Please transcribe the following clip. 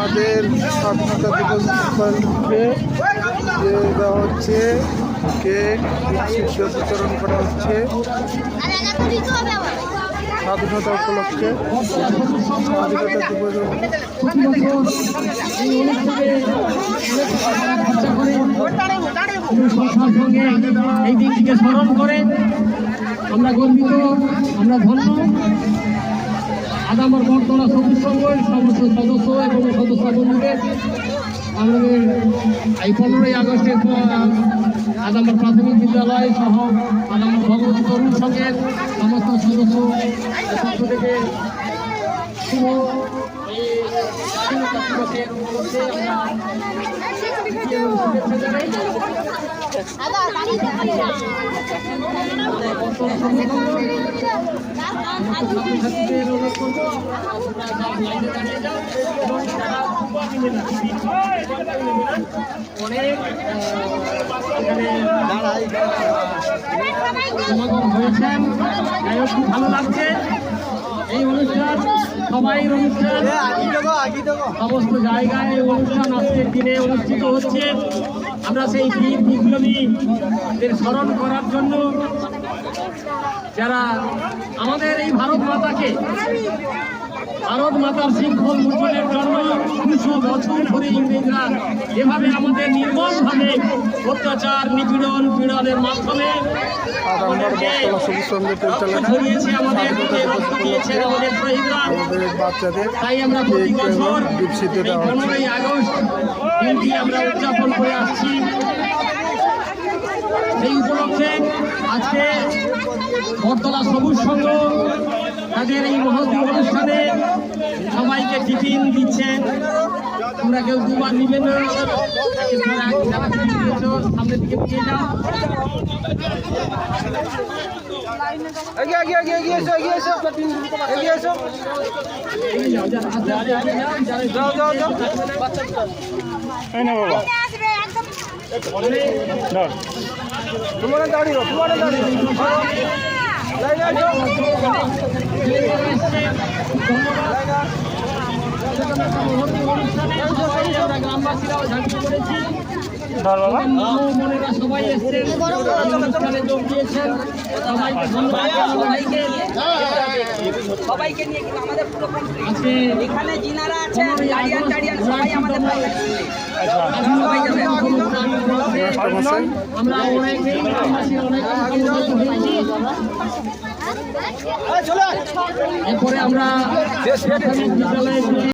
আমাদের স্বাধীনতা দিবস উপলক্ষে যে দেওয়া হচ্ছে কেক শীর্ষ বিতরণ করা হচ্ছে স্বাধীনতা উপলক্ষে। স্বাধীনতা দিবস এই দিনটিকে স্মরণ করে আমরা গর্বিত, আমরা ধন্য। আদামর বটতলা সবুজ সংঘের সমস্ত সদস্য এবং সদস্য বন্ধুদের আমাদের এই 15ই আগস্টের আদামর প্রাথমিক বিদ্যালয় সহ আদামর ভগবতী তরুণ সংঘের সমস্ত সদস্য পক্ষ থেকে শুভ সমাগম হয়েছেন। যাই হোক, খুব ভালো লাগছে এই অনুষ্ঠান, সবাই অনুষ্ঠান সমস্ত জায়গায় এই অনুষ্ঠান আজকের দিনে অনুষ্ঠিত হচ্ছে। আমরা সেই বীর বিপ্লবীদের স্মরণ করার জন্য, যারা আমাদের এই ভারত মাতাকে, ভারত মাতার শৃঙ্খল মোচনের জন্য 200 বছর ধরে ইংরেজরা এভাবে আমাদের নির্মমভাবে অত্যাচার, নিপীড়ন, পীড়নের মাধ্যমে ধরিয়েছে, আমাদের রক্ত দিয়েছে আমাদের শহীদরা। তাই আমরা প্রতি বছর 15ই আগস্ট দিনটি আমরা উদযাপন করে আসছি। সেই উপলক্ষে আজকে বটতলা সবুজ সংঘ তাদের এই মহতী অনুষ্ঠানে সবাইকে টিফিন দিচ্ছেন। তোমরা কেউ দুবার নিবেন না, সামনের দিকে দিয়ে যাও। তোমার দাঁড়িয়ে গ্রামবাসীরাও ঝাঁপিয়ে পড়েছি, মনেরা সবাই এসছেন, অনুষ্ঠানে যোগ দিয়েছেন। সবাইকে ধন্যবাদ। সবাইকে নিয়ে কিন্তু আমাদের পুরো আজকে এখানে যিনারা আছেন গার্ডিয়ান সবাই আমাদের আমরা অনেকেই এরপরে আমরা